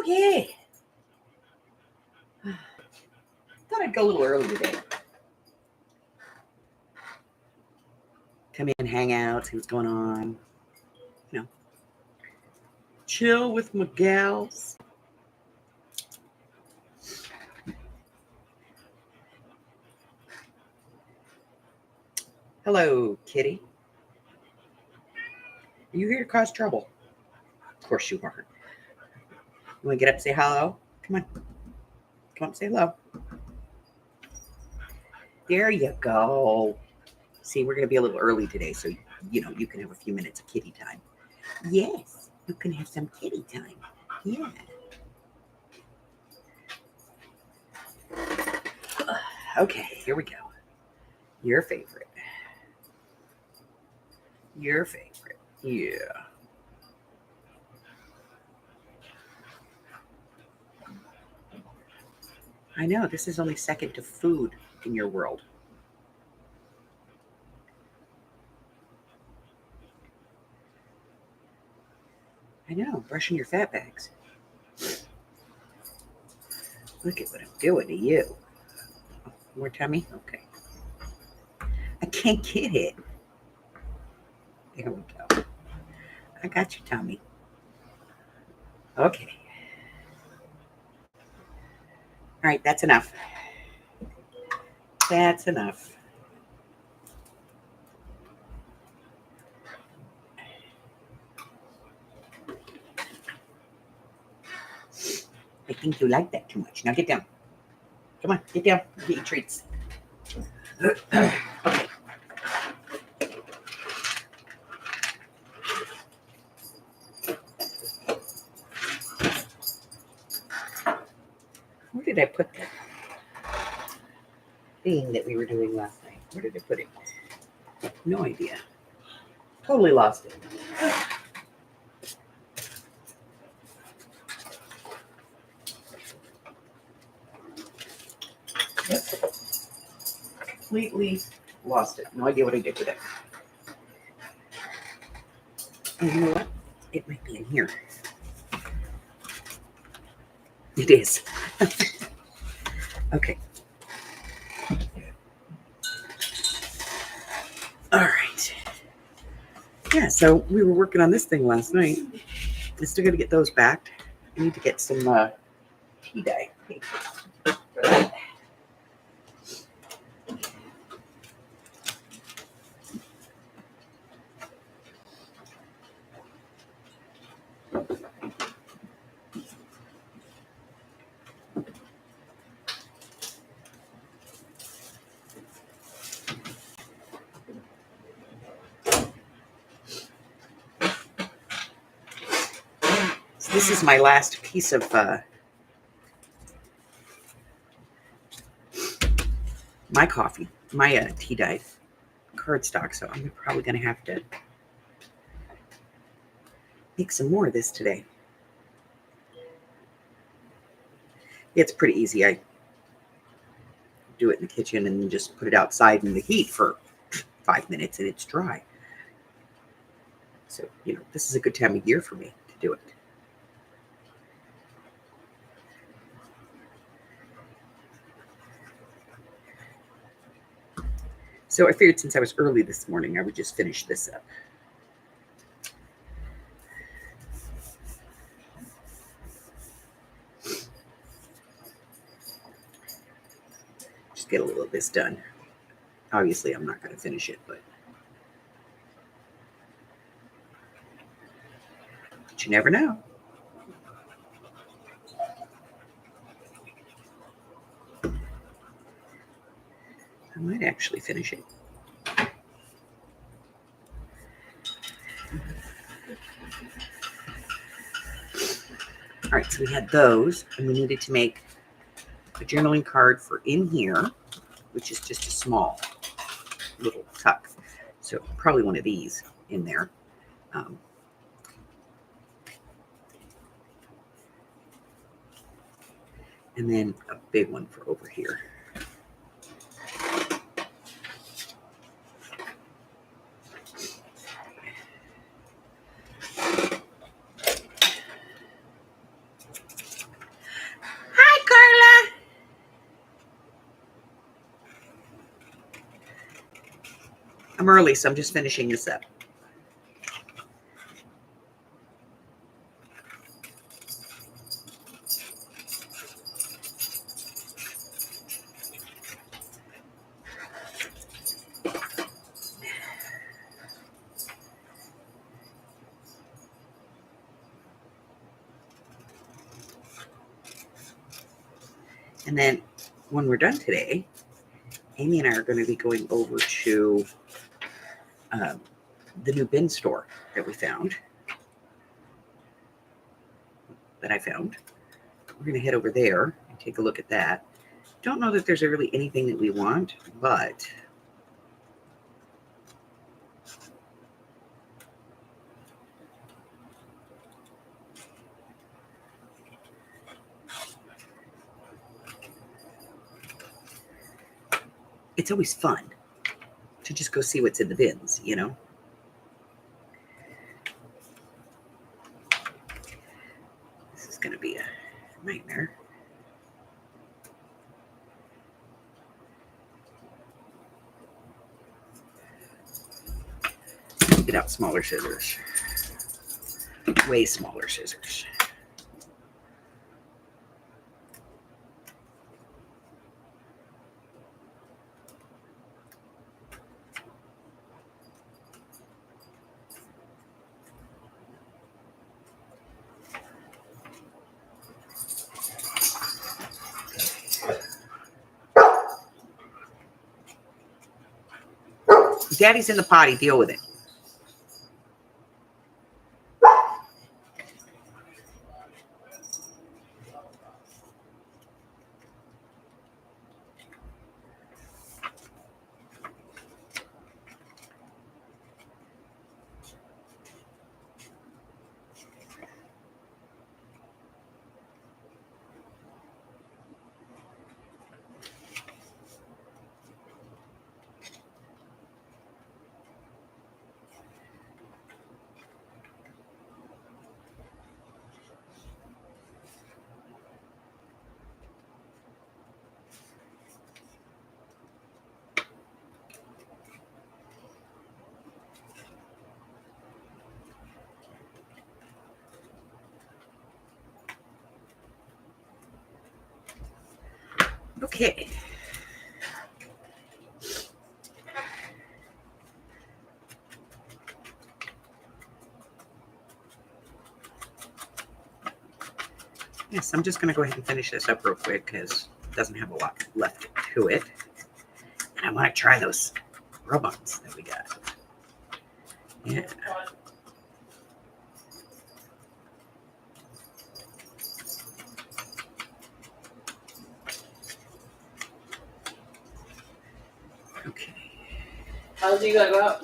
Okay. Thought I'd go a little early today. Come in, hang out, see what's going on. You know, chill with my gals. Hello, kitty. Are you here to cause trouble? Of course you are. You want to get up and say hello? Come on. Come up and say hello. There you go. See, we're going to be a little early today, so, you can have a few minutes of kitty time. Yes, you can have some kitty time. Yeah. Okay, here we go. Your favorite. Your favorite. Yeah. I know, this is only second to food in your world. I know, brushing your fat bags. Look at what I'm doing to you. More tummy? Okay. I can't get it. There we go. I got your tummy. Okay. All right, that's enough. That's enough. I think you like that too much. Now get down. Come on, get down. Get your treats. Okay. Where did I put that thing that we were doing last night? Where did I put it? No idea. Totally lost it. Yep. Completely lost it. No idea what I did with it. And you know what? It might be in here. It is. Okay. All right. Yeah, so we were working on this thing last night. I still got to get those back. I need to get some tea dye paper for that. So this is my last piece of my coffee, my tea dye cardstock. So I'm probably going to have to make some more of this today. It's pretty easy. I do it in the kitchen and then just put it outside in the heat for 5 minutes and it's dry. So, this is a good time of year for me to do it. So I figured since I was early this morning, I would just finish this up. Just get a little of this done. Obviously, I'm not going to finish it, but you never know. I might actually finish it. All right, so we had those, and we needed to make a journaling card for in here, which is just a small little tuck. So probably one of these in there. And then a big one for over here. I'm early, so I'm just finishing this up. And then when we're done today, Amy and I are going to be going over to the new bin store that I found. We're going to head over there and take a look at that. Don't know that there's really anything that we want, but it's always fun to just go see what's in the bins, you know? This is going to be a nightmare. Get out smaller scissors. Way smaller scissors. Daddy's in the potty. Deal with it. Okay. Yes, I'm just going to go ahead and finish this up real quick because it doesn't have a lot left to it. And I want to try those robots that we got. Yeah. Okay. How's he gonna go out?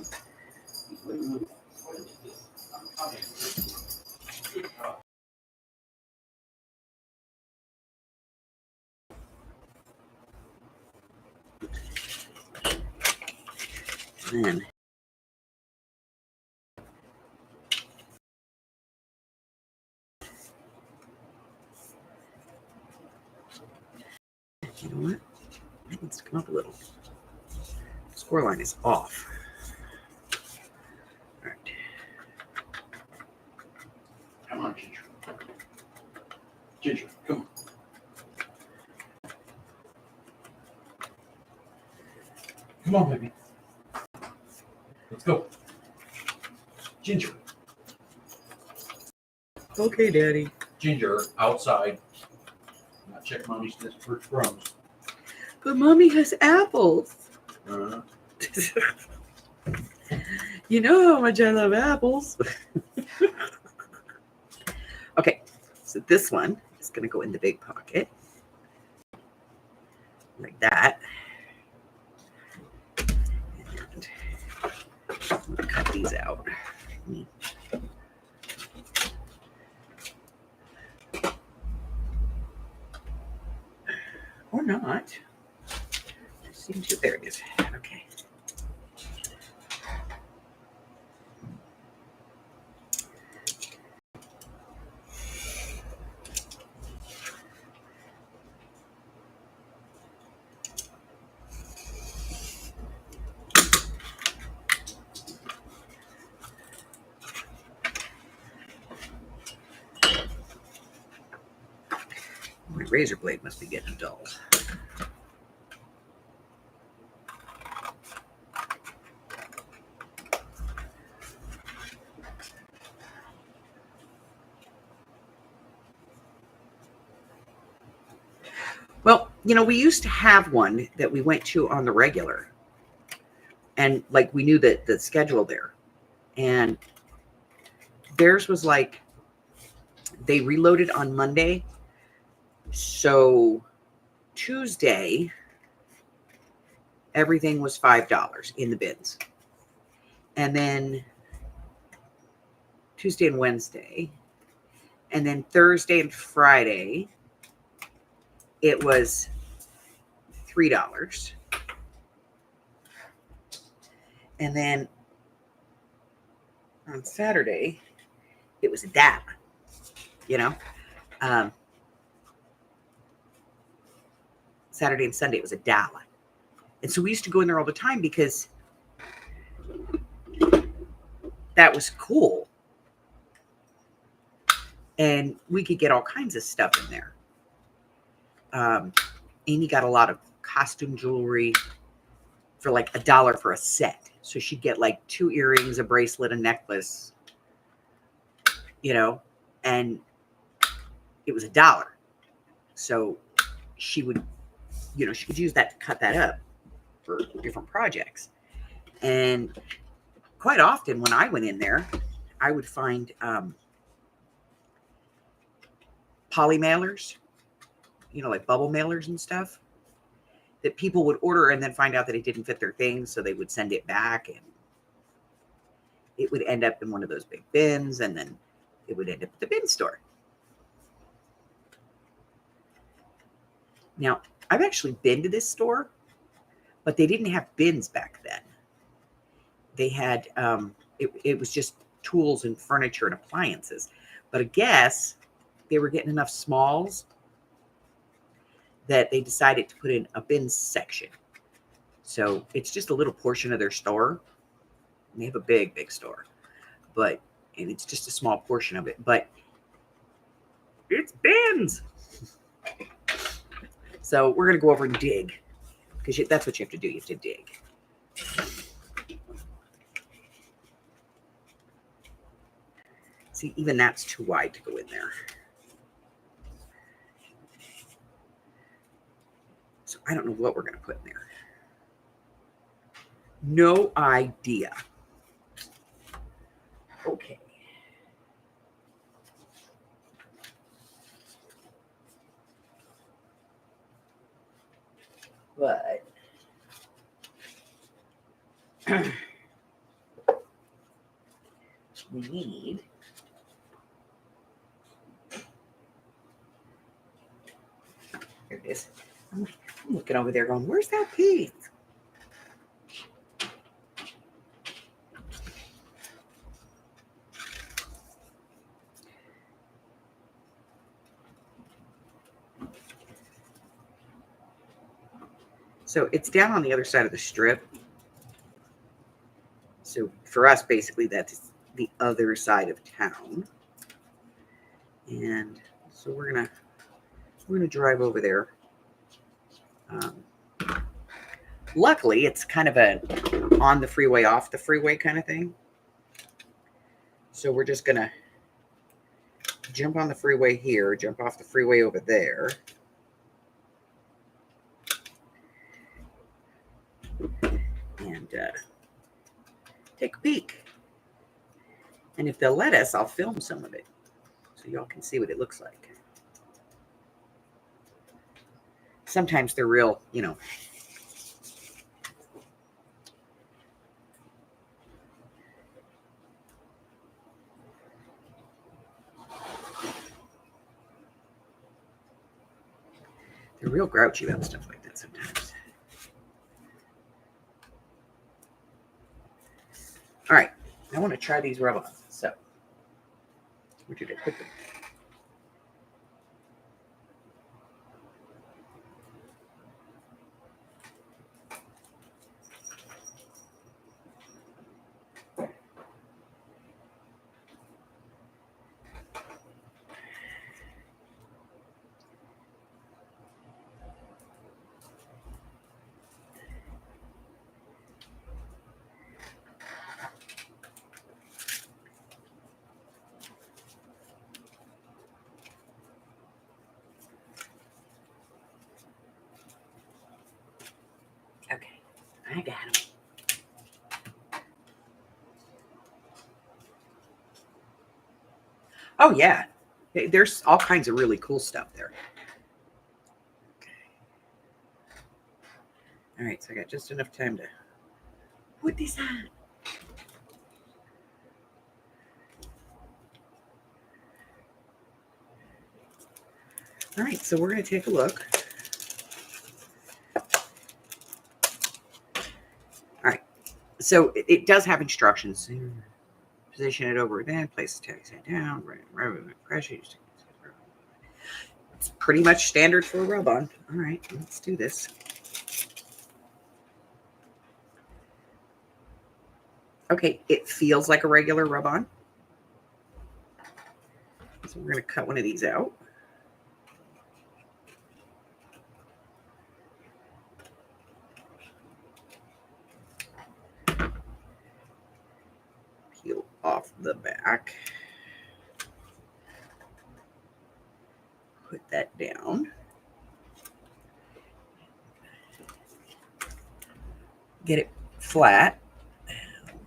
Then you know what? It needs to come up a little. The score line is off. All right. Come on, Ginger. Ginger, come on. Come on, baby. Let's go. Ginger. Okay, Daddy. Ginger, outside. Now check mommy's desk for crumbs. But Mommy has apples. Uh, You know how much I love apples. Okay, so this one is going to go in the big pocket. Like that. And I'm going to cut these out. Or not. Seems to, there it is. Okay. My razor blade must be getting dull. Well, we used to have one that we went to on the regular. And like we knew that the schedule there. And theirs was like they reloaded on Monday. So Tuesday, everything was $5 in the bins. And then Tuesday and Wednesday. And then Thursday and Friday, it was $3. And then on Saturday, it was $1. Saturday and Sunday, it was $1. And so we used to go in there all the time because that was cool. And we could get all kinds of stuff in there. Amy got a lot of costume jewelry for like $1 for a set. So she'd get like 2 earrings, a bracelet, a necklace, and it was $1. So she would, she could use that to cut that up for different projects. And quite often when I went in there, I would find poly mailers, like bubble mailers and stuff that people would order and then find out that it didn't fit their thing. So they would send it back and it would end up in one of those big bins and then it would end up at the bin store. Now, I've actually been to this store, but they didn't have bins back then. They had, it was just tools and furniture and appliances. But I guess they were getting enough smalls that they decided to put in a bin section. So it's just a little portion of their store. They have a big, big store, and it's just a small portion of it, but it's bins. So we're going to go over and dig because that's what you have to do. You have to dig. See, even that's too wide to go in there. So I don't know what we're going to put in there. No idea. Okay. But we need here it is. I'm looking over there going, where's that piece? So it's down on the other side of the strip. So for us, basically, that's the other side of town. And so we're gonna drive over there. Luckily, it's kind of a on the freeway, off the freeway kind of thing. So we're just gonna jump on the freeway here, jump off the freeway over there. And take a peek. And if they'll let us, I'll film some of it so y'all can see what it looks like. Sometimes they're real, they're real grouchy about stuff like that sometimes. All right, I want to try these rub-ons. So we do that quickly. Oh, yeah. There's all kinds of really cool stuff there. All right, so I got just enough time to put this on. All right, so we're going to take a look. All right, so it does have instructions. Position it over then, place the text down, pressure. It's pretty much standard for a rub-on. All right, let's do this. Okay, it feels like a regular rub-on. So we're going to cut one of these out. Peel off the back. Put that down. Get it flat.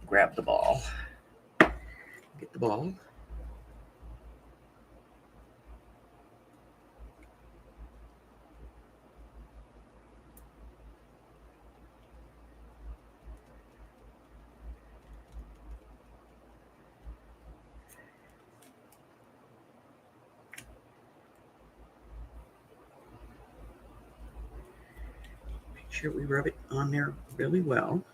Grab the ball. Get the ball. Make sure we rub it on there really well.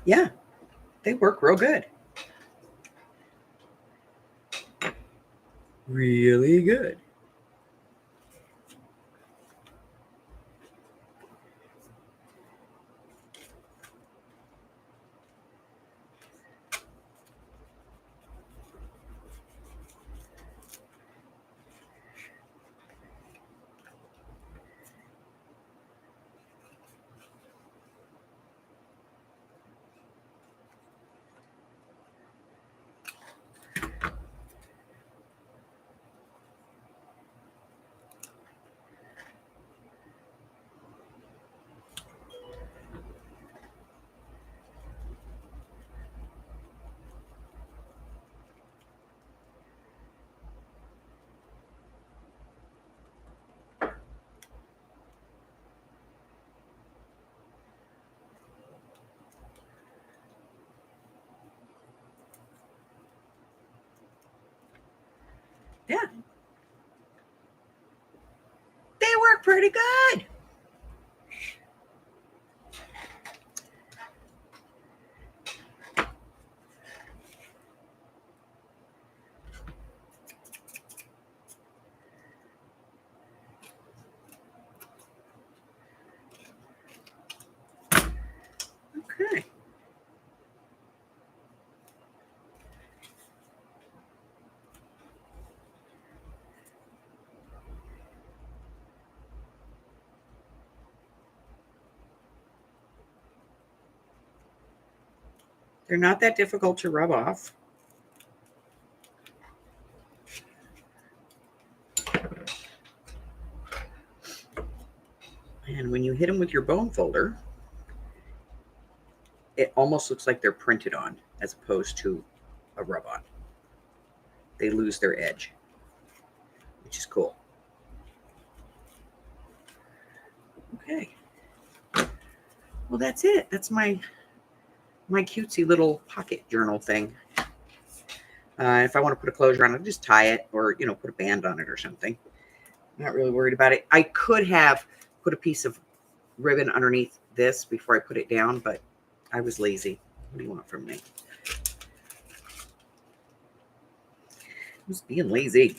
Yeah, they work real good. Really good. Yeah. They work pretty good. Okay. They're not that difficult to rub off. And when you hit them with your bone folder, it almost looks like they're printed on as opposed to a rub-on. They lose their edge, which is cool. Okay. Well, that's it. That's my cutesy little pocket journal thing. If I want to put a closure on it, I'll just tie it or, put a band on it or something. I'm not really worried about it. I could have put a piece of ribbon underneath this before I put it down, but I was lazy. What do you want from me? I was being lazy.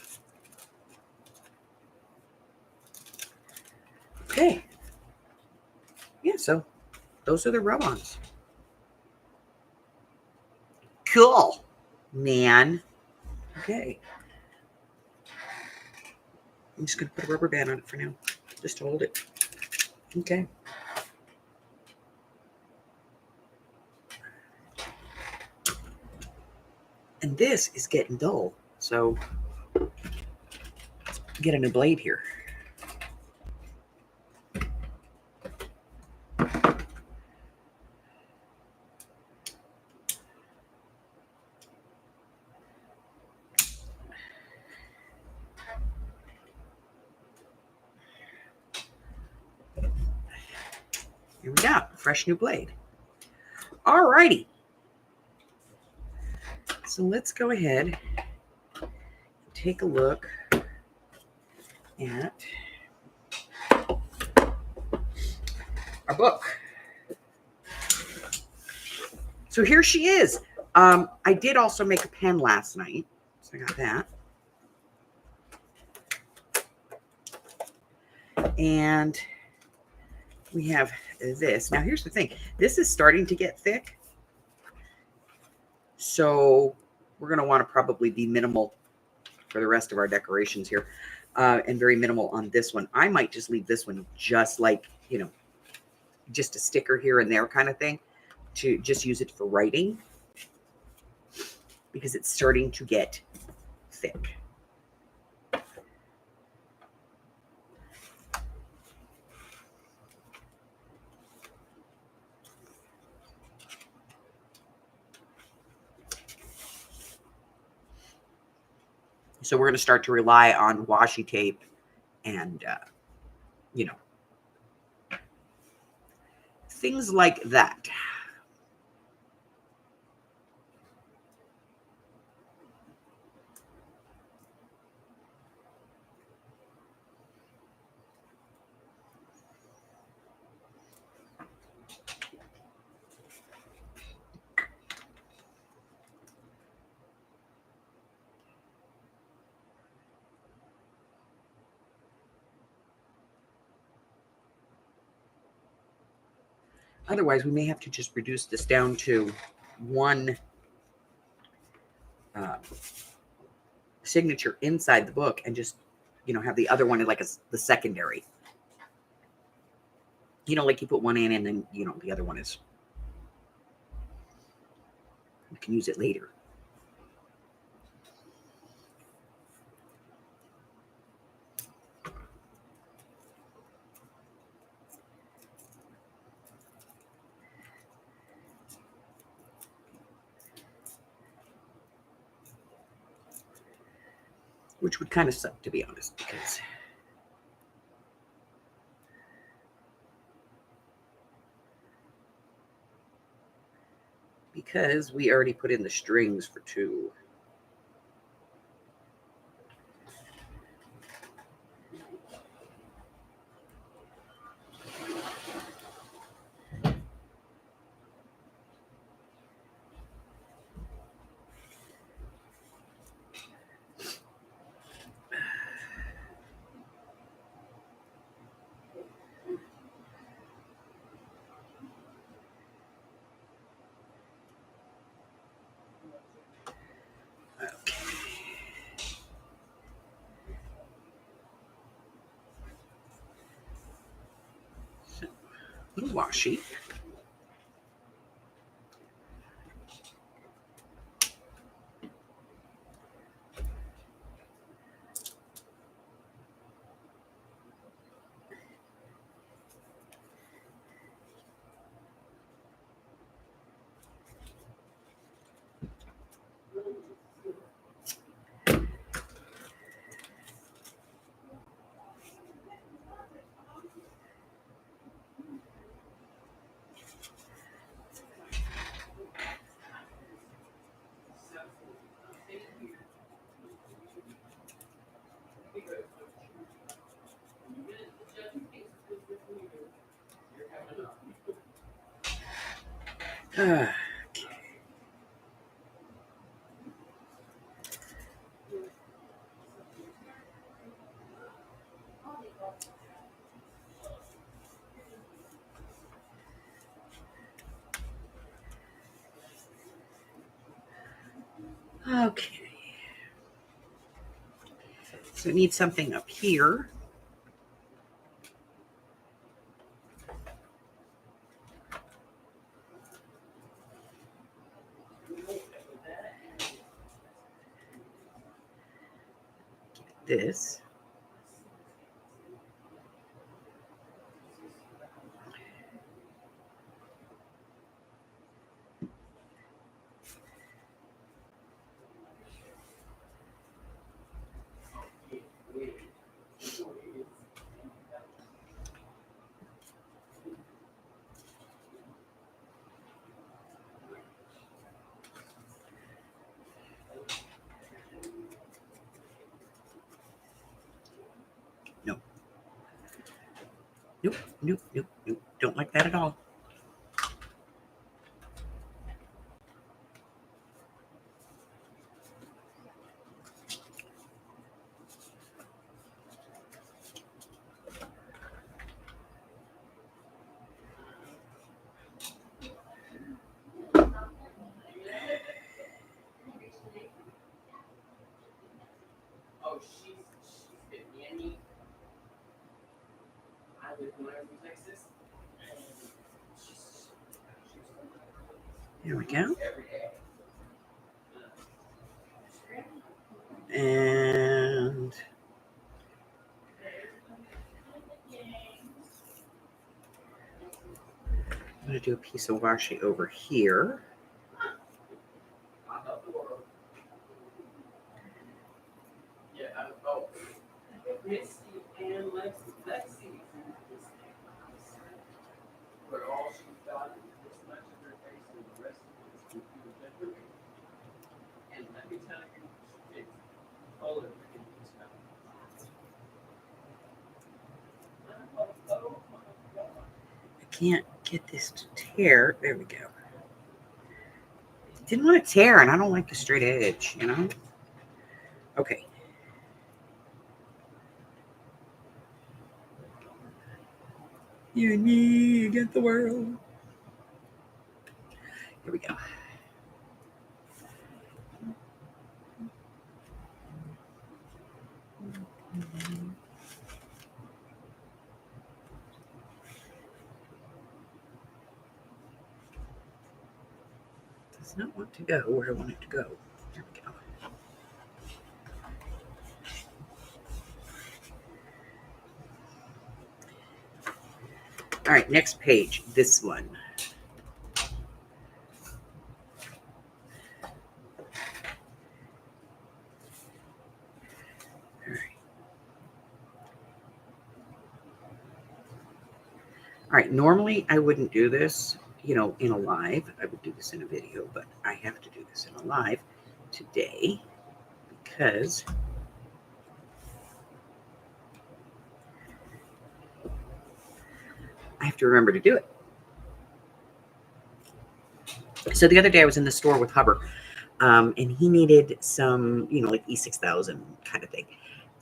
Okay. Yeah, so those are the rub-ons. Cool, man. Okay. I'm just going to put a rubber band on it for now, just to hold it. Okay. And this is getting dull, so get a new blade here. Yeah, fresh new blade. All righty. So let's go ahead and take a look at our book. So here she is. I did also make a pen last night, so I got that. And we have this. Now here's the thing. This is starting to get thick. So we're going to want to probably be minimal for the rest of our decorations here. And very minimal on this one. I might just leave this one just like, you know, just a sticker here and there kind of thing, to just use it for writing, because it's starting to get thick. So we're going to start to rely on washi tape and, you know, things like that. Otherwise, we may have to just reduce this down to one signature inside the book and just, you know, have the other one like the secondary. You know, like you put one in and then, you know, the other one is, you can use it later. Which would kind of suck, to be honest, because we already put in the strings for 2. Little washi. Okay. So it needs something up here. This. Nope, nope, nope, nope. Don't like that at all. Oh, she's been Andy. I live when I was in Texas. And she's There we go. every day. And I'm going to do a piece of washi over here. I love the world. Yeah, oh. Misty and Lexi. But all she's got is this much of her face and the rest of it is computer generated. And let me tell you, it's all of it in this stuff. Oh my God. I can't get this to tear. There we go. Didn't want to tear, and I don't like the straight edge, you know? Okay. You and me against the world. Here we go. Does not want to go where I want it to go. There we go. All right, next page. This one. All right, normally I wouldn't do this, you know, in a live. I would do this in a video, but I have to do this in a live today because I have to remember to do it. So the other day I was in the store with Hubbard, and he needed some, you know, like E6000 kind of thing.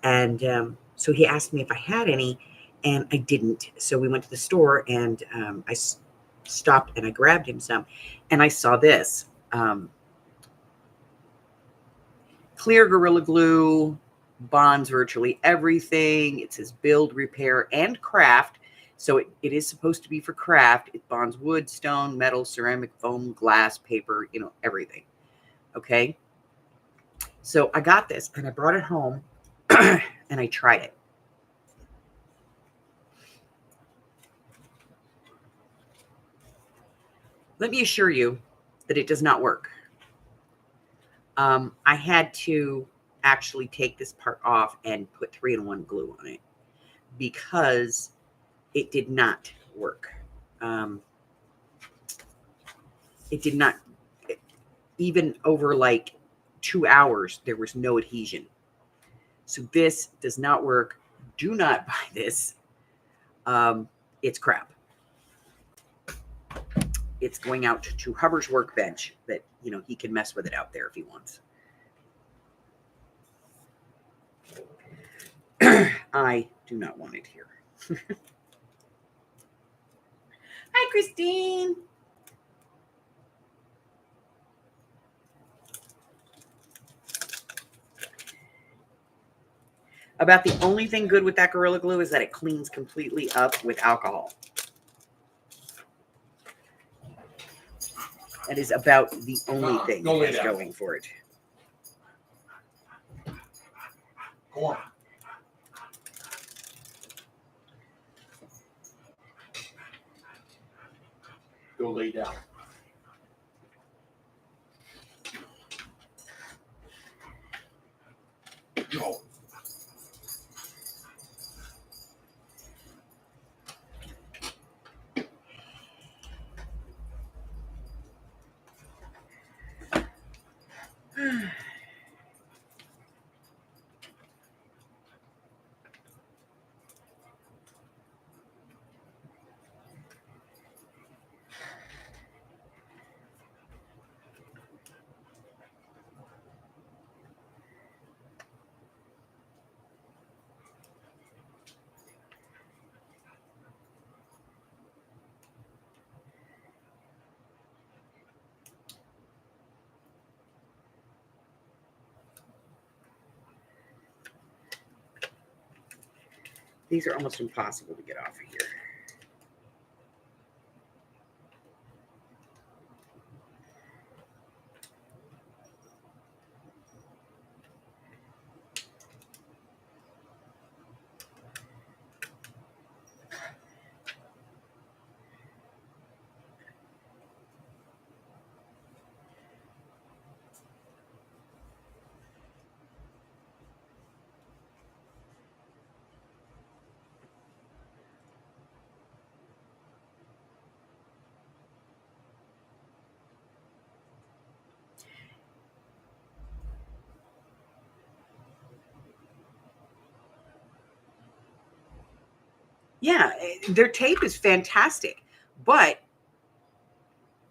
And so he asked me if I had any, and I didn't. So we went to the store, and I stopped and I grabbed him some, and I saw this clear Gorilla Glue, bonds virtually everything. It says build, repair, and craft. So it is supposed to be for craft. It bonds wood, stone, metal, ceramic, foam, glass, paper, you know, everything. Okay. So I got this and I brought it home and I tried it. Let me assure you that it does not work. I had to actually take this part off and put 3-in-1 glue on it because it did not work. It did not, even over like 2 hours, there was no adhesion. So this does not work. Do not buy this. It's crap. It's going out to Hubbard's workbench that, you know, he can mess with it out there if he wants. I do not want it here. Hi, Christine. About the only thing good with that Gorilla Glue is that it cleans completely up with alcohol. That is about the only thing it has going for it. Go on. Go lay down. Go. These are almost impossible to get off of here. Yeah, their tape is fantastic, but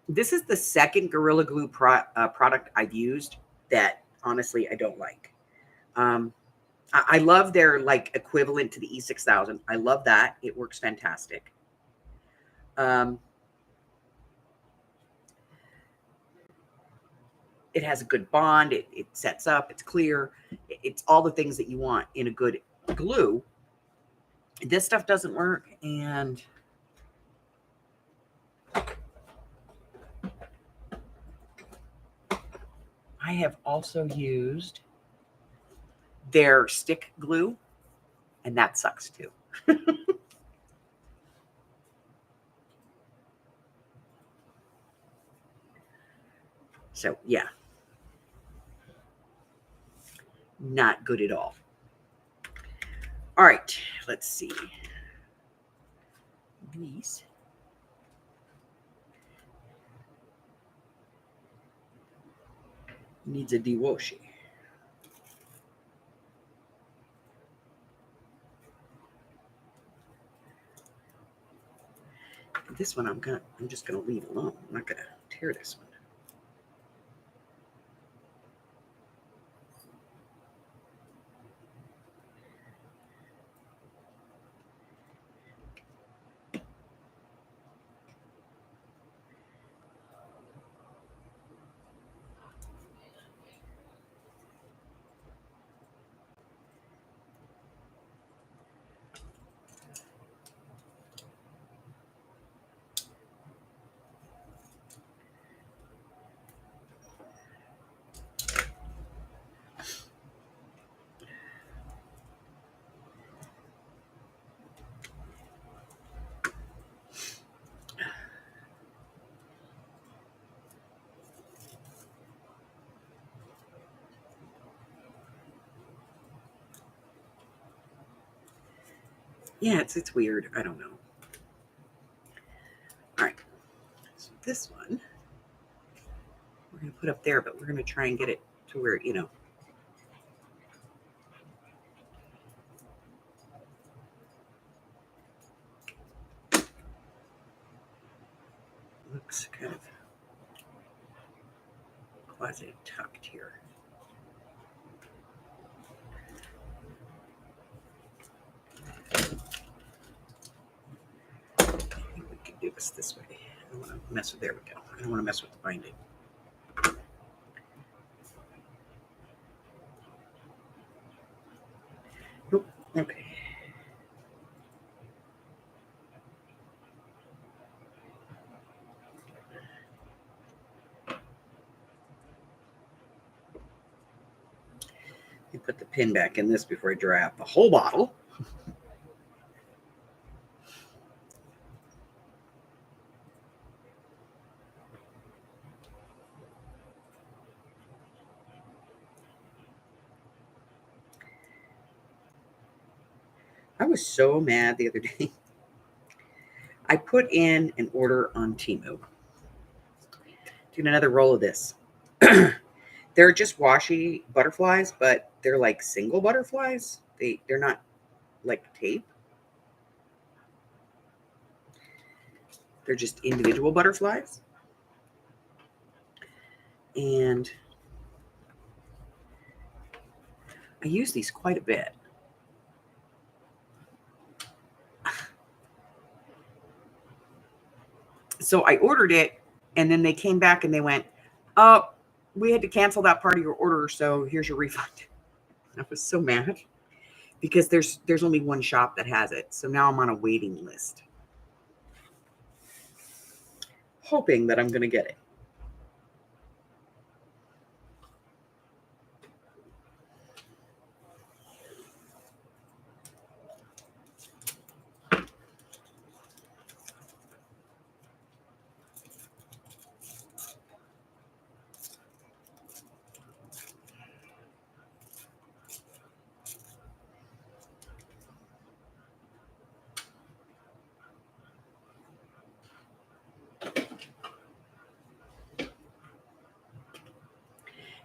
this is the second Gorilla Glue product I've used that honestly I don't like. I love their like equivalent to the E6000. I love that. It works fantastic. It has a good bond. It sets up. It's clear. It's all the things that you want in a good glue. This stuff doesn't work. And I have also used their stick glue, and that sucks too. So yeah, not good at all. All right, let's see. These. Needs a dewashi. This one I'm just gonna leave alone. I'm not gonna tear this one. Yeah, it's weird. I don't know. All right. So this one we're gonna put up there, but we're gonna try and get it to where, looks kind of quasi tucked here. I think we can do this way. I don't want to mess with. There we go. I don't want to mess with the binding. Nope. Okay. You put the pin back in this before I dry out the whole bottle. I was so mad the other day. I put in an order on Temu. Doing another roll of this. They're just washi butterflies, but they're like single butterflies. They're not like tape. They're just individual butterflies. And I use these quite a bit. So I ordered it, and then they came back and they went, "Oh, we had to cancel that part of your order, so here's your refund." I was so mad because there's only one shop that has it. So now I'm on a waiting list, hoping that I'm going to get it.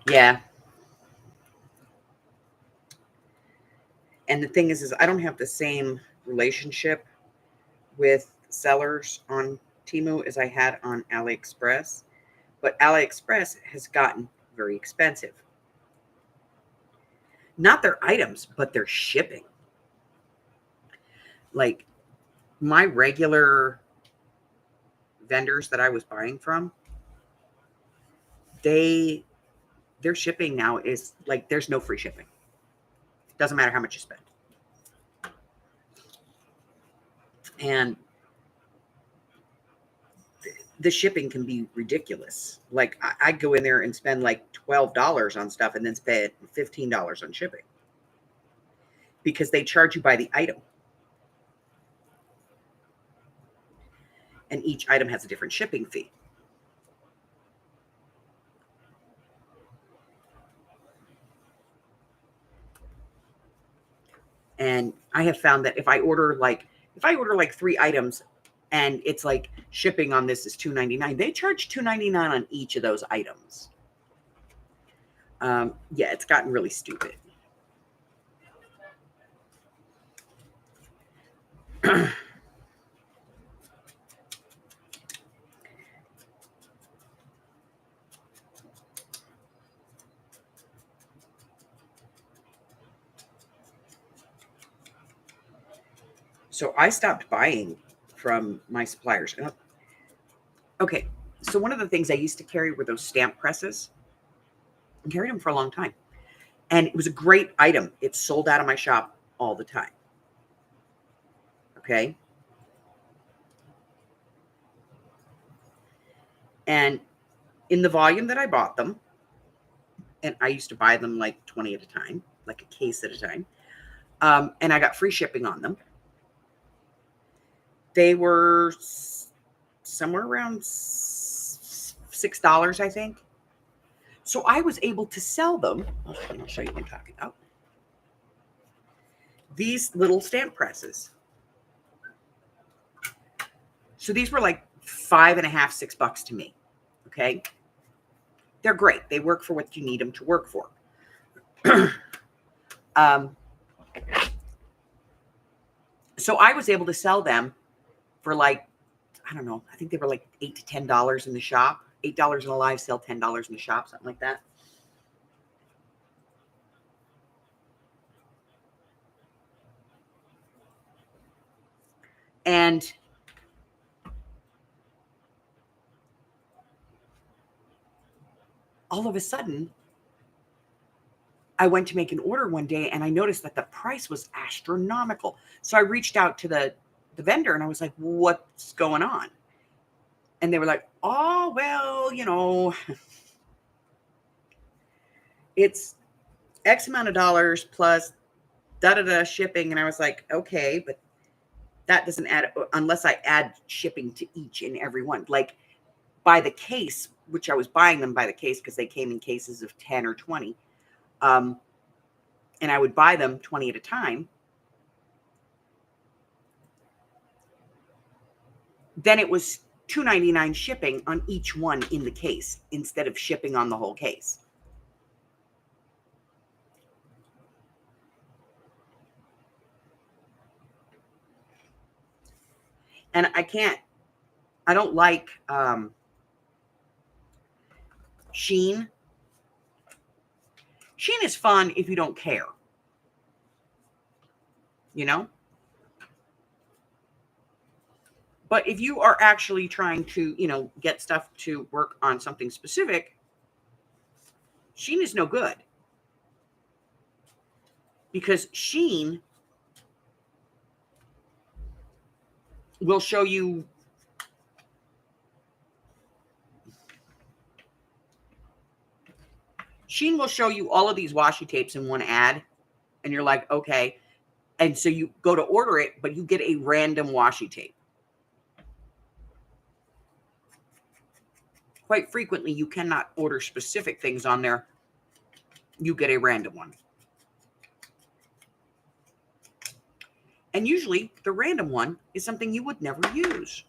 Yeah. And the thing is I don't have the same relationship with sellers on Temu as I had on AliExpress, but AliExpress has gotten very expensive. Not their items, but their shipping. Like my regular vendors that I was buying from, their shipping now is like there's no free shipping. Doesn't matter how much you spend. And the shipping can be ridiculous. Like I go in there and spend like $12 on stuff and then spend $15 on shipping because they charge you by the item. And each item has a different shipping fee. And I have found that if I order like 3 items and it's like shipping on this is $2.99, they charge $2.99 on each of those items. Yeah, it's gotten really stupid. So I stopped buying from my suppliers. Okay, so one of the things I used to carry were those stamp presses. I carried them for a long time. And it was a great item. It sold out of my shop all the time. Okay. And in the volume that I bought them, and I used to buy them like 20 at a time, like a case at a time, and I got free shipping on them. They were somewhere around $6, I think. So I was able to sell them. I'll show you what I'm talking about. These little stamp presses. So these were like $5.50, $6 to me. Okay. They're great. They work for what you need them to work for. So I was able to sell them for like, I don't know, I think they were like $8 to $10 in the shop. $8 in a live sale, $10 in the shop, something like that. And all of a sudden, I went to make an order one day and I noticed that the price was astronomical. So I reached out to the vendor and I was like, what's going on? And they were like, oh, well, you know, it's X amount of dollars plus da-da-da shipping. And I was like, okay, but that doesn't add unless I add shipping to each and every one. Like by the case, which I was buying them by the case because they came in cases of 10 or 20. And I would buy them 20 at a time. Then it was $2.99 shipping on each one in the case instead of shipping on the whole case. And I don't like Shein. Shein is fun if you don't care. You know? But if you are actually trying to, you know, get stuff to work on something specific, Shein is no good. because Shein will show you all of these washi tapes in one ad, and you're like, okay. And so you go to order it, but you get a random washi tape. Quite frequently, you cannot order specific things on there. You get a random one. And usually, the random one is something you would never use.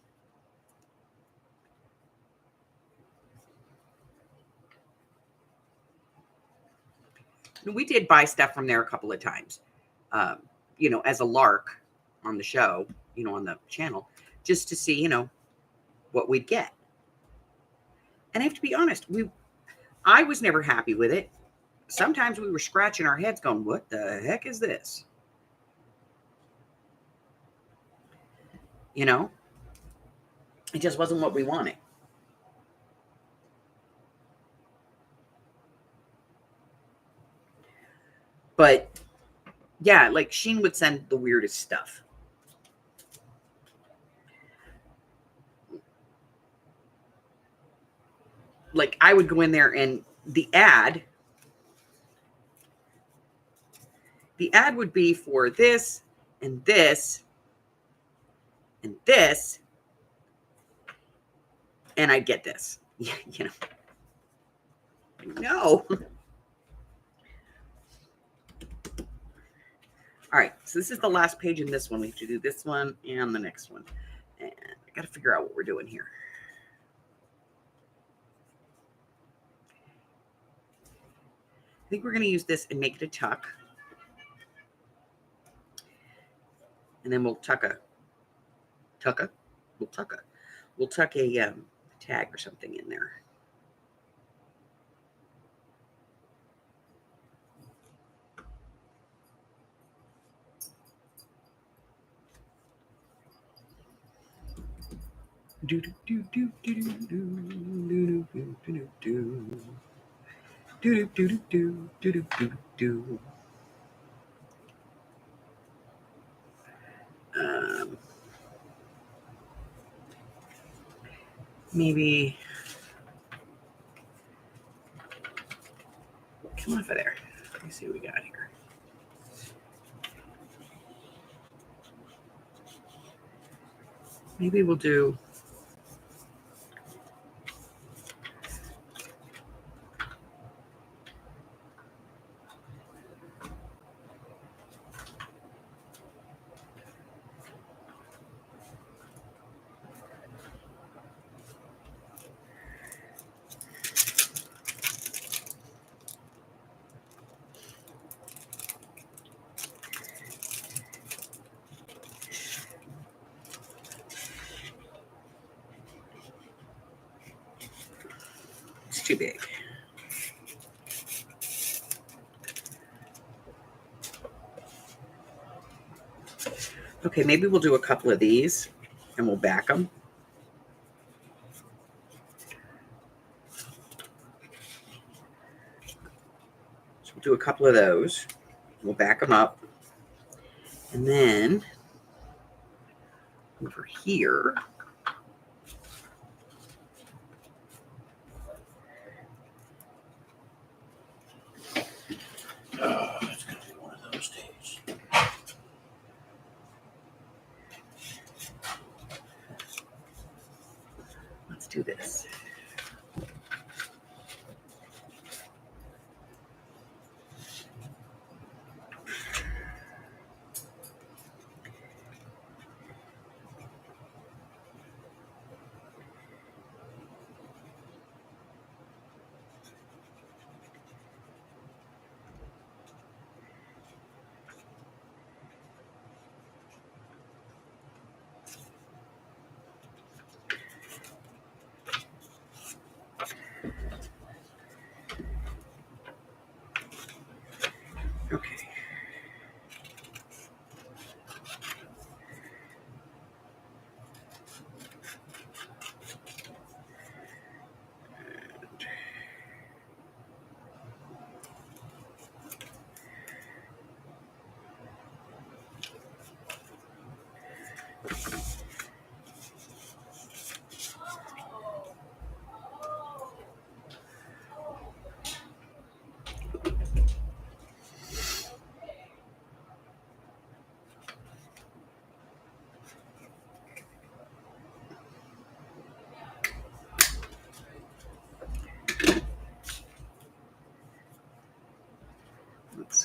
And we did buy stuff from there a couple of times, as a lark on the show, on the channel, just to see, what we'd get. And I have to be honest, I was never happy with it. Sometimes we were scratching our heads going, what the heck is this? It just wasn't what we wanted. But yeah, like Shein would send the weirdest stuff. Like I would go in there and the ad would be for this and this and this, and I'd get this. No. All right, so this is the last page in this one. We have to do this one and the next one. And I got to figure out what we're doing here. I think we're going to use this and make it a tuck. And then we'll tuck a tag or something in there. Maybe come off of there. Let me see what we got here. Maybe we'll do it's too big. Okay, maybe we'll do a couple of these and we'll back them. So we'll do a couple of those. We'll back them up. And then over here, It's going to be one of those days. let's do this.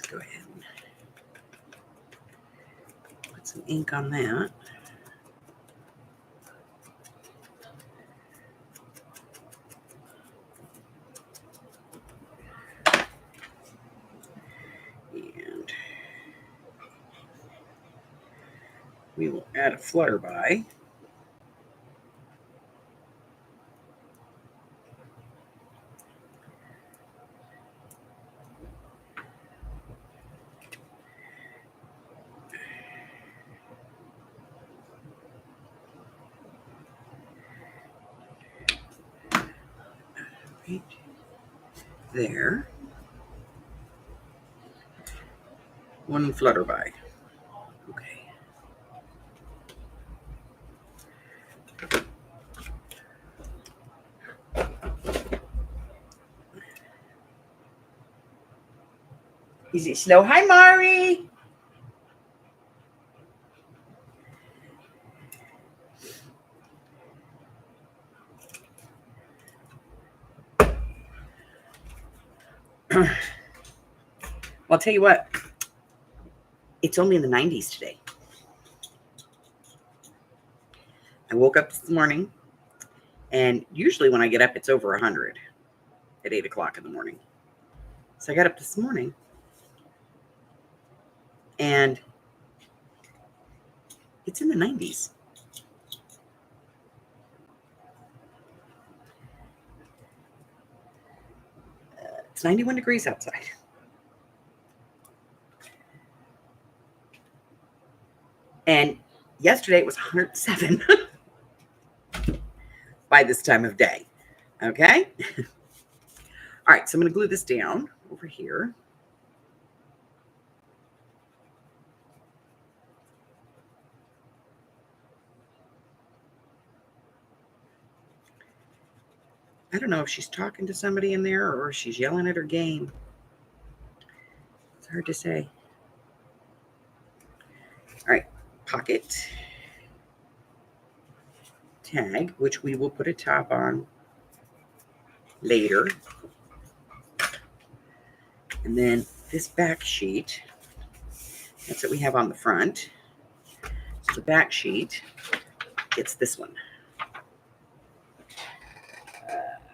go ahead and put some ink on that. And we will add a flutterby. Right there. One flutterby. Okay. Easy slow. Hi, Mari. Well, I'll tell you what. It's only in the 90s today. I woke up this morning, and usually when I get up, it's over 100 at 8 o'clock in the morning. So I got up this morning, and it's in the 90s. It's 91 degrees outside. And yesterday it was 107 by this time of day. Okay? All right, so I'm going to glue this down over here. I don't know if she's talking to somebody in there or she's yelling at her game. It's hard to say. All right, pocket tag, which we will put a top on later. And then this back sheet, that's what we have on the front. So the back sheet gets this one.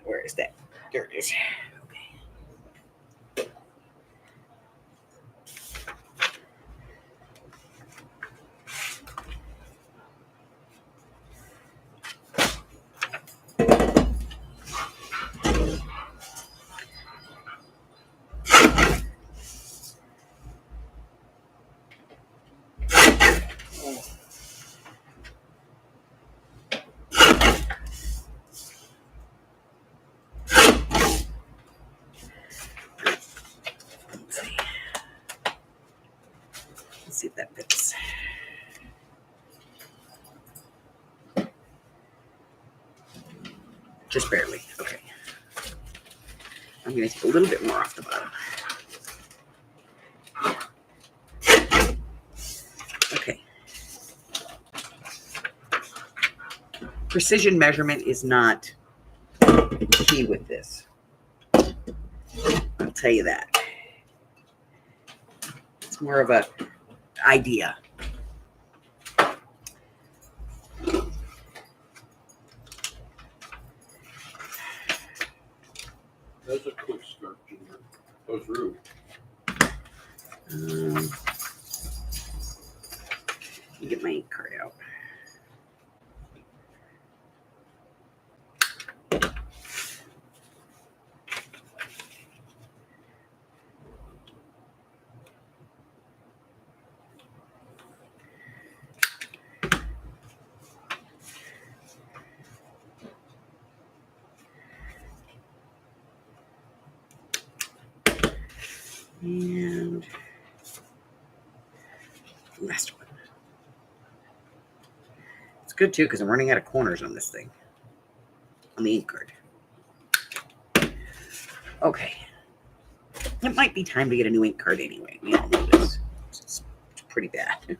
Where is that? There it is. Okay. Let's see if that fits. Just barely. Okay. I'm going to take a little bit more off the bottom. Okay. Precision measurement is not key with this. I'll tell you that. It's more of a idea. That's a quick start, Junior. Goes through. Let me get my ink card out. And last one. It's good too because I'm running out of corners on this thing, on the ink card. Okay. It might be time to get a new ink card anyway. We all know this. It's pretty bad.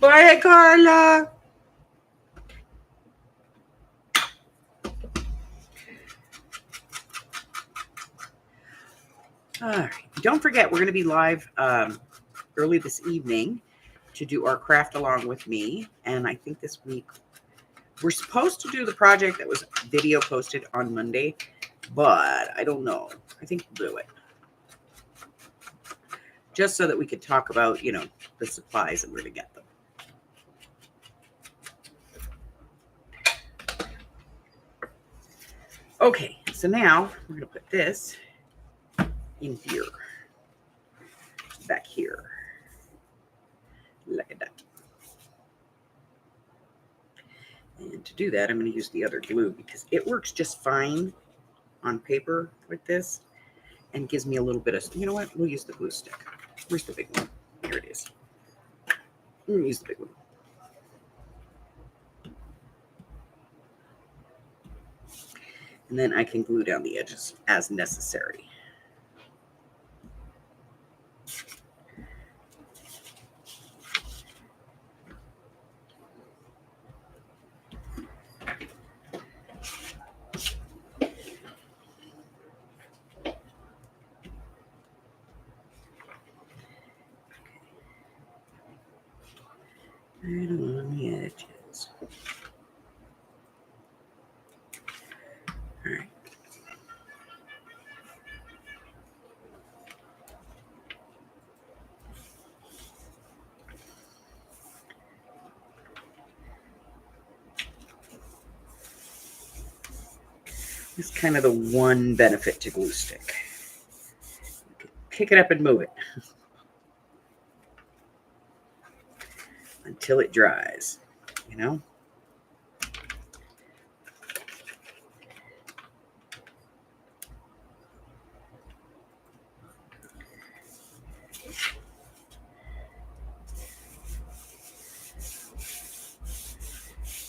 Bye, Carla. All right. Don't forget, we're going to be live early this evening to do our craft along with me. And I think this week we're supposed to do the project that was video posted on Monday, but I don't know. I think we'll do it. Just so that we could talk about, the supplies and where to get them. Okay, so now we're going to put this in here, back here, like that. And to do that, I'm going to use the other glue because it works just fine on paper like this and gives me a little bit of, you know what? We'll use the glue stick. Where's the big one? Here it is. We'll use the big one. And then I can glue down the edges as necessary. Right on the edges. All right. It's kind of the one benefit to glue stick. Pick it up and move it until it dries,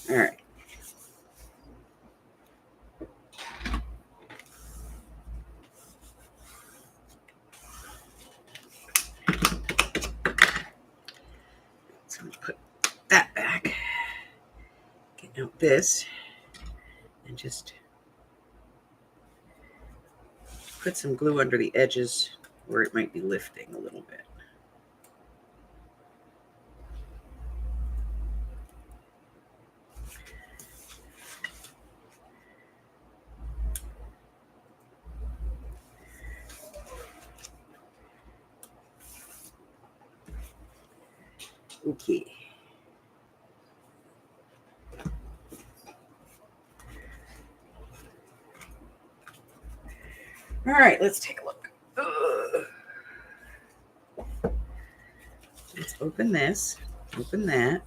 All right. So I'm going to put that back. Get out this and just put some glue under the edges where it might be lifting a little bit. Okay. All right, let's take a look. Let's open this, open that,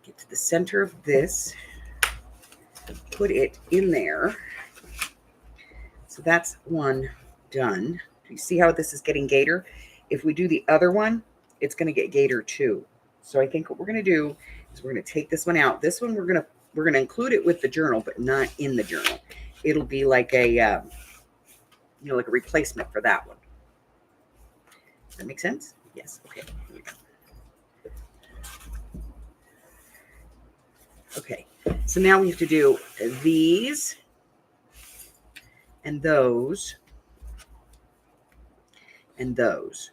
get to the center of this, put it in there. So that's one done. Do you see how this is getting gator? If we do the other one, it's going to get gator too. So I think what we're going to do is we're going to take this one out. This one we're going to include it with the journal, but not in the journal. It'll be like a like a replacement for that one. Does that make sense? Yes. Okay. Here we go. Okay. So now we have to do these and those and those.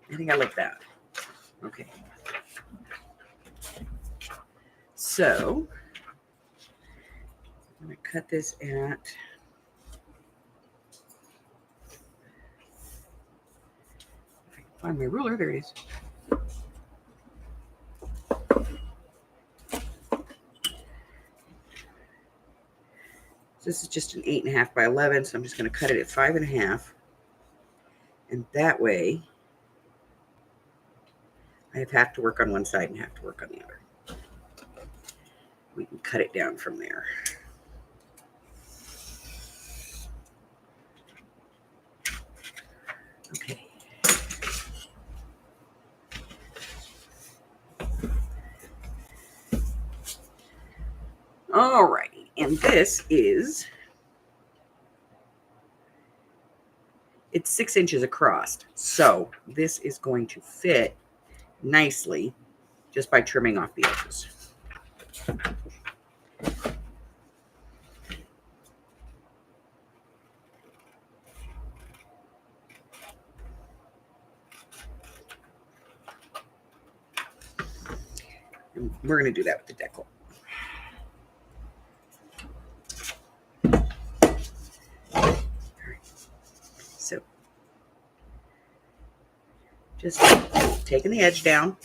I think I like that. Okay. So I'm going to cut this at, if I can find my ruler, there it is. So this is just an 8.5 by 11, so I'm just going to cut it at 5.5. And that way, I have half to work on one side and half to work on the other. We can cut it down from there. Okay. All righty. And this is It's 6 inches across. So this is going to fit nicely just by trimming off the edges. And we're going to do that with the decal. So just taking the edge down,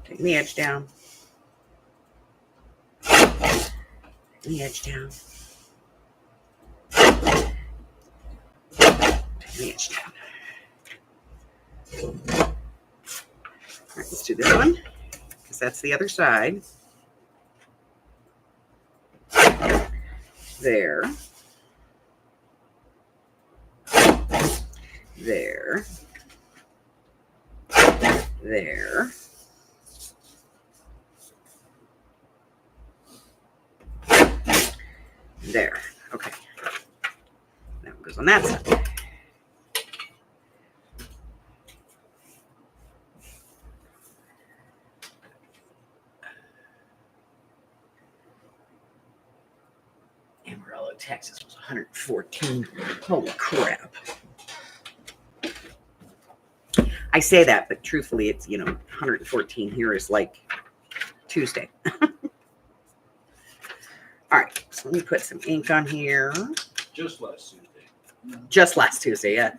taking the edge down, taking the edge down, taking the edge down. All right, let's do this one because that's the other side. There. There. There. There. Okay. That one goes on that side. Amarillo, Texas was 114. Holy crap. I say that, but truthfully, it's, 114 here is like Tuesday. All right, so let me put some ink on here. Just last Tuesday. Just last Tuesday, yeah.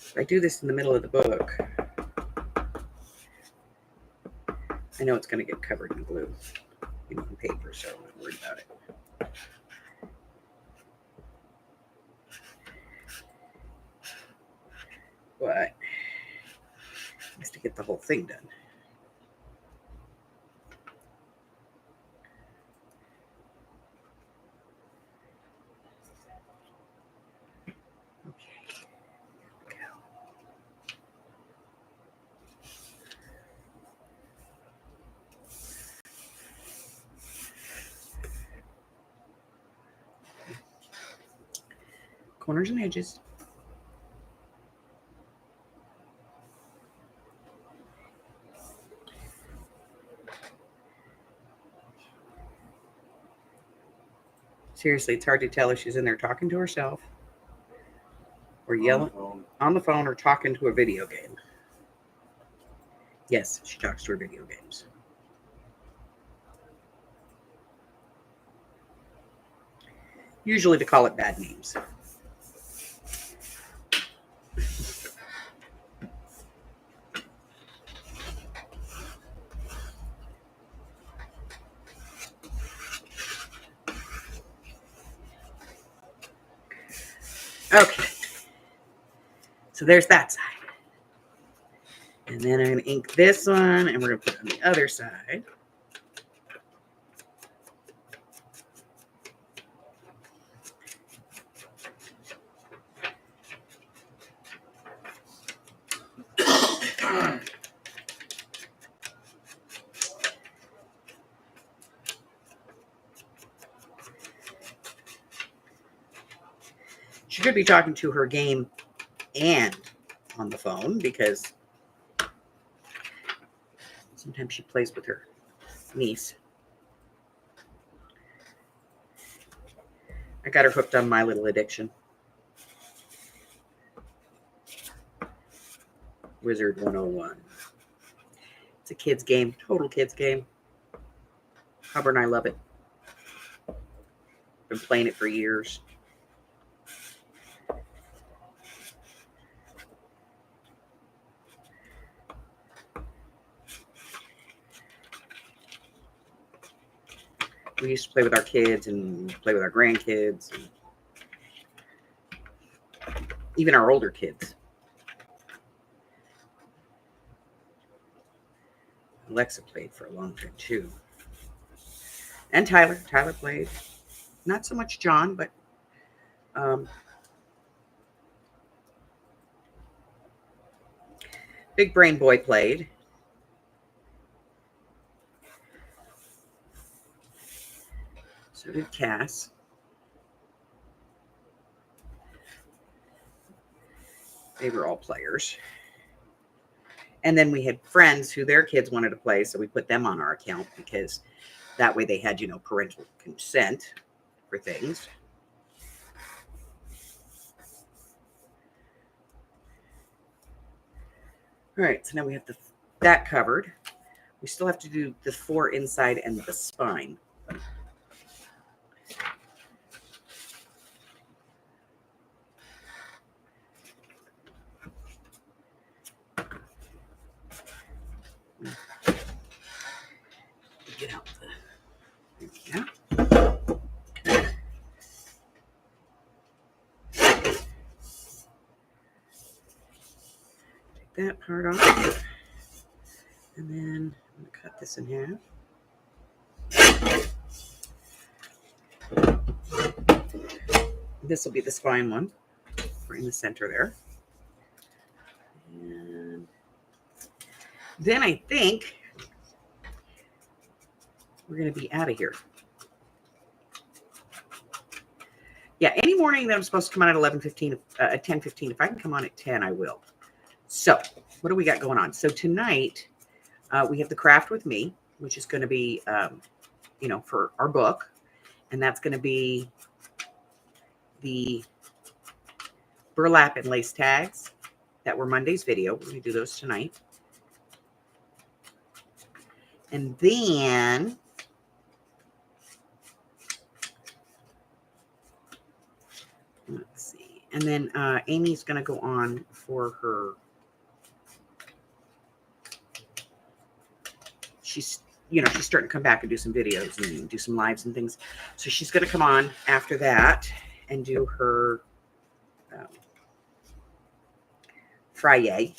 If I do this in the middle of the book, I know it's going to get covered in glue, in paper, so I'm not worried about it. But just to get the whole thing done. Okay, here we go. Corners and edges. Seriously, it's hard to tell if she's in there talking to herself or yelling on the phone or talking to a video game. Yes, she talks to her video games. Usually to call it bad names. Okay. So there's that side. And then I'm going to ink this one, and we're going to put it on the other side. She could be talking to her game and on the phone because sometimes she plays with her niece. I got her hooked on My Little Addiction. Wizard 101. It's a kid's game, total kid's game. Hubbard and I love it. Been playing it for years. we used to play with our kids and play with our grandkids, and even our older kids. Alexa played for a long time too. And Tyler. Tyler played. Not so much John, but Big Brain Boy played. So did Cass. They were all players. And then we had friends who their kids wanted to play, so we put them on our account because that way they had, parental consent for things. All right, so now we have that covered. We still have to do the 4 inside and the spine. Get out there we go. Take that part off. And then I'm going to cut this in half. This will be the spine one. Right in the center there. And then I think we're going to be out of here. Yeah, any morning that I'm supposed to come on at 11:15, at 10:15, if I can come on at 10, I will. So what do we got going on? So tonight we have the craft with me, which is going to be, for our book. And that's going to be the burlap and lace tags that were Monday's video. We're going to do those tonight. And then let's see. And then Amy's going to go on for her. She's starting to come back and do some videos and do some lives and things. So she's going to come on after that and do her Friday.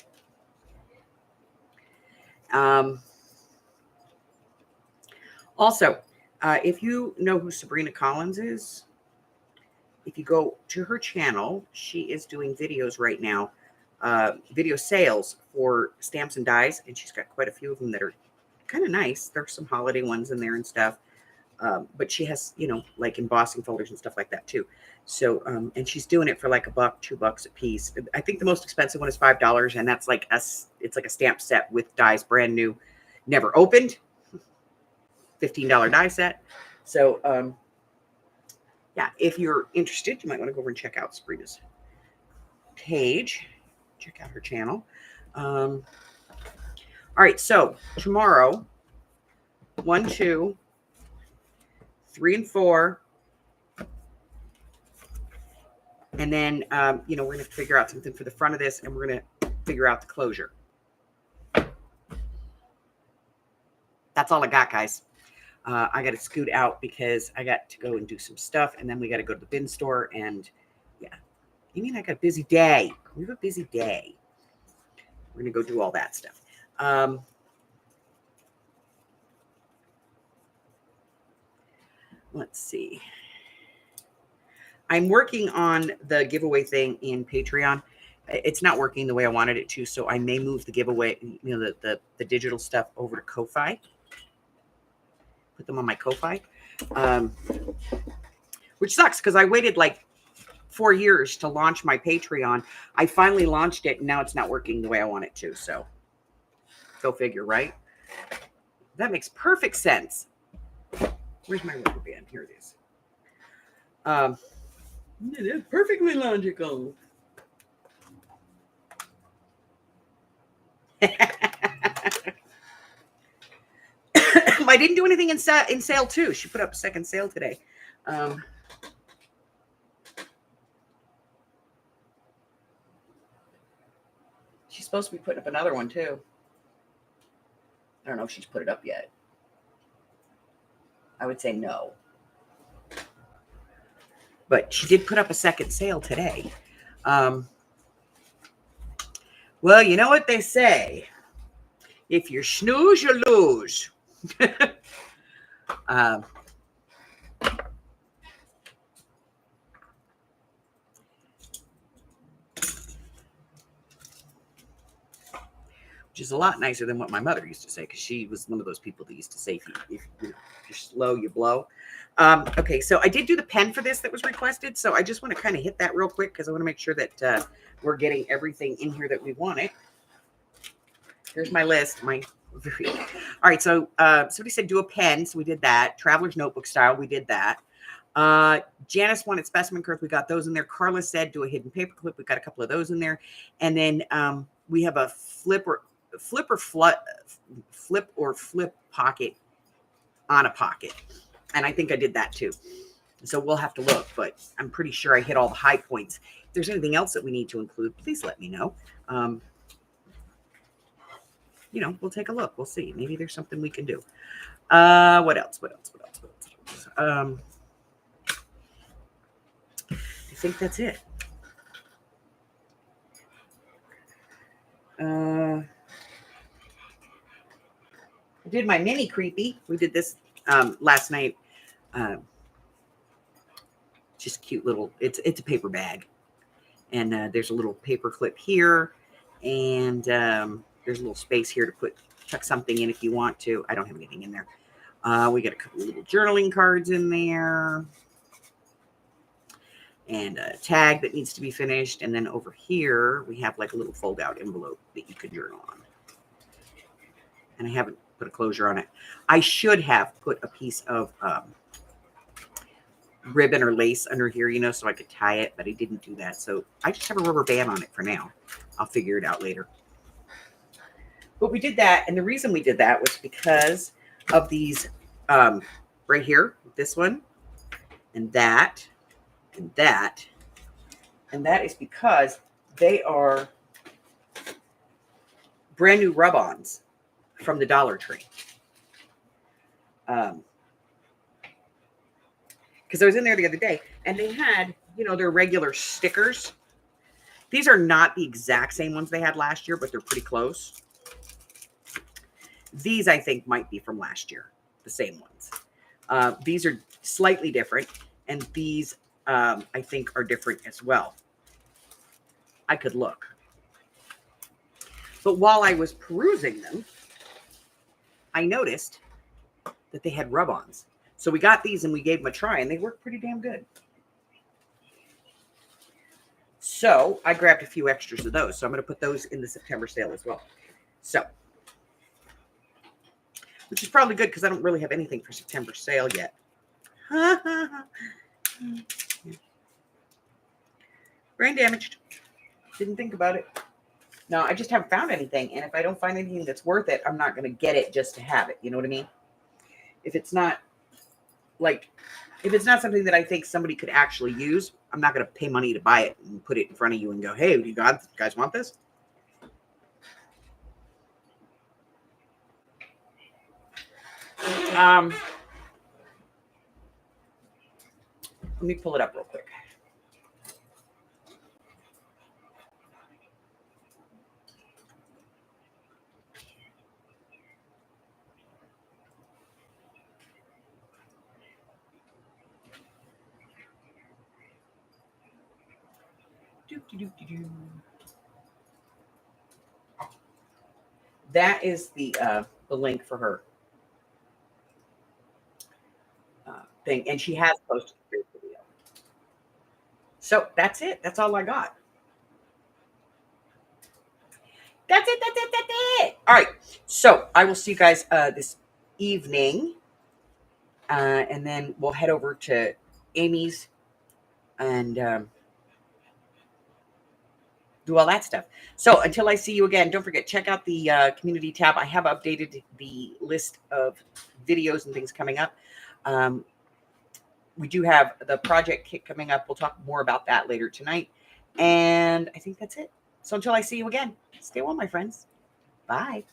Also, if you know who Sabrina Collins is, if you go to her channel, she is doing videos right now, video sales for stamps and dies, and she's got quite a few of them that are kind of nice. There's some holiday ones in there and stuff, but she has, like embossing folders and stuff like that too. So, and she's doing it for like $1, $2 a piece. I think the most expensive one is $5, and that's like it's like a stamp set with dies, brand new, never opened, $15 die set. So, yeah, if you're interested, you might want to go over and check out Sabrina's page. Check out her channel. All right, so tomorrow, 1, 2, 3, and 4. And then, we're going to figure out something for the front of this, and we're going to figure out the closure. That's all I got, guys. I got to scoot out because I got to go and do some stuff, and then we got to go to the bin store. And yeah, I got a busy day. We have a busy day. We're going to go do all that stuff. Let's see. I'm working on the giveaway thing in Patreon. It's not working the way I wanted it to, so I may move the giveaway, the digital stuff over to Ko-Fi. Put them on my Ko-Fi, which sucks because I waited like 4 years to launch my Patreon. I finally launched it, and now it's not working the way I want it to. So go figure, right? That makes perfect sense. Where's my rubber band? Here it is. It is perfectly logical. I didn't do anything in sale too. She put up a second sale today. She's supposed to be putting up another one too. I don't know if she's put it up yet. I would say no. But she did put up a second sale today. Well, you know what they say. If you snooze, you lose. Which is a lot nicer than what my mother used to say, because she was one of those people that used to say, if you're slow, you blow. Okay, so I did do the pen for this that was requested, so I just want to kind of hit that real quick, because I want to make sure that we're getting everything in here that we want it. Here's my list. All right, so somebody said do a pen, so we did that. Traveler's notebook style, we did that. Janice wanted specimen curves. We got those in there. Carla said do a hidden paper clip. We got a couple of those in there. And then we have a flip or flip pocket on a pocket. And I think I did that too. So we'll have to look, but I'm pretty sure I hit all the high points. If there's anything else that we need to include, please let me know. You know, we'll take a look. We'll see. Maybe there's something we can do. What else? I think that's it. I did my mini creepy. We did this last night. Just cute little. It's a paper bag, and there's a little paper clip here, and there's a little space here to tuck something in if you want to. I don't have anything in there. We got a couple little journaling cards in there, and a tag that needs to be finished. And then over here, we have like a little fold-out envelope that you could journal on. And I haven't put a closure on it. I should have put a piece of ribbon or lace under here, you know, so I could tie it, but I didn't do that. So I just have a rubber band on it for now. I'll figure it out later. But we did that, and the reason we did that was because of these right here, this one, and that, and that, and that is because they are brand new rub-ons from the Dollar Tree. Because I was in there the other day, and they had, you know, their regular stickers. These are not the exact same ones they had last year, but they're pretty close. These, I think, might be from last year, the same ones. These are slightly different, and these, I think, are different as well. I could look. But while I was perusing them, I noticed that they had rub-ons. So we got these and we gave them a try, and they worked pretty damn good. So I grabbed a few extras of those. So I'm going to put those in the September sale as well. So, which is probably good because I don't really have anything for September sale yet. Brain damaged. Didn't think about it. No, I just haven't found anything. And if I don't find anything that's worth it, I'm not going to get it just to have it. You know what I mean? If it's not something that I think somebody could actually use, I'm not going to pay money to buy it and put it in front of you and go, hey, do you guys want this? Let me pull it up real quick. That is the link for her thing, and she has posted the video. So that's it. That's all I got. That's it. All right. So I will see you guys this evening, and then we'll head over to Amy's and do all that stuff. So until I see you again, don't forget, check out the community tab. I have updated the list of videos and things coming up. We do have the project kit coming up. We'll talk more about that later tonight. And I think that's it. So until I see you again, stay well, my friends. Bye.